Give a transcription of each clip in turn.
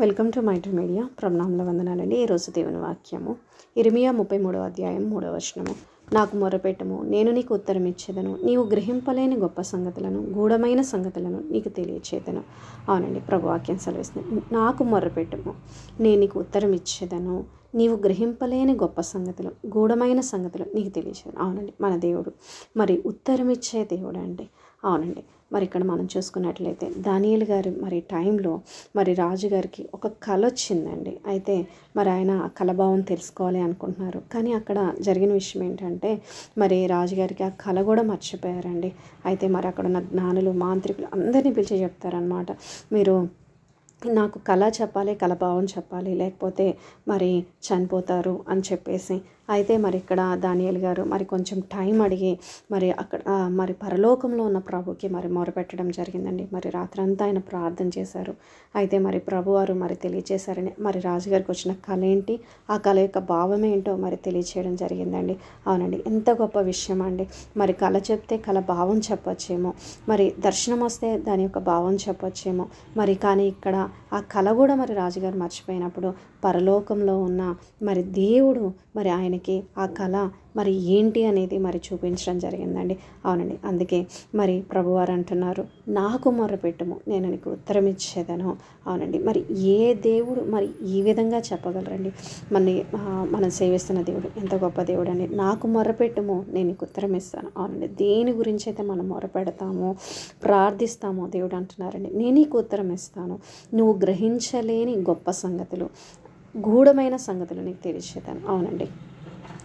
Welcome to Maitri media. ప్రణామముల వందనాలండి. ఈరోజు దేవుని వాక్యము ఇర్మియా 33వ అధ్యాయం 3వ వచనము. నాకు మొరపెట్టుము, నేను నీకు ఉత్తరం ఇచ్చేదను, నీవు గ్రహింపలేని గొప్ప సంగతులను, గూఢమైన సంగతులను నీకు తెలియచేదను. అవునండి, ప్రభు వాక్యం సెలవిస్తుంది. నాకు మొరపెట్టుము, నేను నీకు ఉత్తరం ఇచ్చేదను, నీవు గ్రహింపలేని గొప్ప సంగతులు, గూఢమైన సంగతులు నీకు తెలియచేదను. అవునండి, మన దేవుడు మరి ఉత్తరం ఇచ్చే దేవుడు అండి. అవునండి, మరి ఇక్కడ మనం చూసుకున్నట్లయితే దానియేలు గారి మరి టైంలో మరి రాజుగారికి ఒక కల వచ్చిందండి. అయితే మరి ఆయన ఆ కలభావం తెలుసుకోవాలి అనుకుంటున్నారు. కానీ అక్కడ జరిగిన విషయం ఏంటంటే మరి రాజుగారికి ఆ కళ కూడా మర్చిపోయారండి. అయితే మరి అక్కడ ఉన్న జ్ఞానులు, మాంత్రికులు అందరినీ పిలిచి చెప్తారనమాట, మీరు నాకు కళ చెప్పాలి, కలభావం చెప్పాలి, లేకపోతే మరి చనిపోతారు అని చెప్పేసి. అయితే మరి ఇక్కడ దానియేలు గారు మరి కొంచెం టైం అడిగి మరి అక్కడ మరి పరలోకంలో ఉన్న ప్రభుకి మరి మొరపెట్టడం జరిగిందండి. మరి రాత్రంతా ఆయన ప్రార్థన చేశారు. అయితే మరి ప్రభువారు మరి తెలియచేశారని మరి రాజుగారికి వచ్చిన కళ ఏంటి, ఆ కళ యొక్క భావం ఏంటో మరి తెలియచేయడం జరిగిందండి. అవునండి, ఎంత గొప్ప విషయం అండి. మరి కళ చెప్తే కళ భావం చెప్పొచ్చేమో, మరి దర్శనం వస్తే దాని యొక్క భావం చెప్పొచ్చేమో, మరి కానీ ఇక్కడ ఆ కళ కూడా మరి రాజుగారు మర్చిపోయినప్పుడు పరలోకంలో ఉన్న మరి దేవుడు మరి ఆయనకి ఆ కళ మరి ఏంటి అనేది మరి చూపించడం జరిగిందండి. అవునండి, అందుకే మరి ప్రభువారు అంటున్నారు, నాకు మొరపెట్టుము, నేను నీకు ఉత్తరం ఇచ్చేదను. అవునండి, మరి ఏ దేవుడు మరి ఈ విధంగా చెప్పగలరండి? మనం సేవిస్తున్న దేవుడు ఎంత గొప్ప దేవుడు అండి. నాకు మొరపెట్టుము, నేను నీకు ఉత్తరం ఇస్తాను. అవునండి, దేని గురించి అయితే మనం మొరపెడతామో, ప్రార్థిస్తామో దేవుడు అంటున్నారండి, నేను నీకు ఉత్తరం ఇస్తాను, నువ్వు గ్రహించలేని గొప్ప సంగతులు, గూఢమైన సంగతులు నీకు తెలియచేతాను. అవునండి,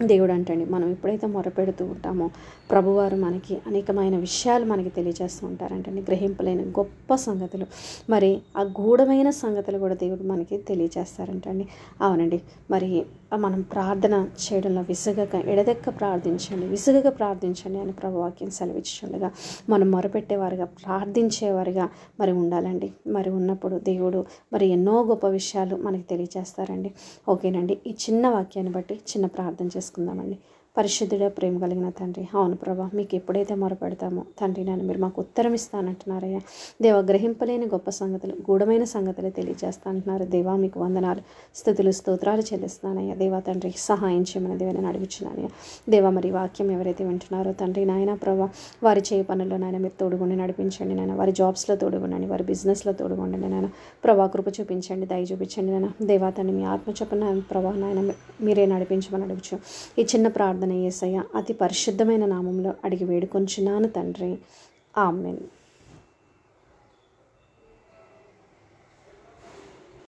దేవుడు అంటండి, మనం ఎప్పుడైతే మొరపెడుతూ ఉంటామో ప్రభువారు మనకి అనేకమైన విషయాలు మనకి తెలియజేస్తూ ఉంటారంటండి. గ్రహింపలేని గొప్ప సంగతులు, మరి ఆ గూఢమైన సంగతులు కూడా దేవుడు మనకి తెలియజేస్తారంటండి. అవునండి, మరి మనం ప్రార్థన చేయడంలో ఎడదెక్క ప్రార్థించండి అని ప్రభువాక్యం సెలవిచ్చుండగా మనం మొరపెట్టేవారుగా, ప్రార్థించేవారుగా మరి ఉండాలండి. మరి ఉన్నప్పుడు దేవుడు మరి ఎన్నో గొప్ప విషయాలు మనకి తెలియజేస్తారండి. ఓకేనండి, ఈ చిన్న వాక్యాన్ని బట్టి చిన్న ప్రార్థన చేసుకుందామండి. పరిశుద్ధుడ, ప్రేమ కలిగిన తండ్రి, అవును ప్రభా, మీకు ఎప్పుడైతే మొరపెడతామో తండ్రి, నేను మీరు మాకు ఉత్తరం ఇస్తానంటున్నారయ్యా. దేవ, గ్రహింపలేని గొప్ప సంగతులు, గూఢమైన సంగతులు తెలియజేస్తా అంటున్నారు. దేవా, మీకు వందనాలు, స్తుతులు, స్తోత్రాలు చెల్లిస్తున్నానయ్యా. దేవా తండ్రి, సహాయం చేయమని దేవని అడుగుచున్నానయ్యా. దేవా, మరి వాక్యం ఎవరైతే వింటున్నారో తండ్రి నాయన ప్రభా, వారి చేయ పనుల్లో నాయన మీరు తోడుగుండి నడిపించండి నాయన. వారి జాబ్స్లో తోడుగుండండి, వారి బిజినెస్లో తోడుగుండండి నాయన. ప్రభా, కృప చూపించండి, దయ చూపించండి నాయన. దేవా తండ్రి, మీ ఆత్మ చొప్పున ప్రభా నాయన మీరే నడిపించమని అడుగుచు ఈ చిన్న ప్రార్థన యేసయ్య అతి పరిశుద్ధమైన నామంలో అడిగి వేడుకొంచున్నాను తండ్రి. ఆమేన్.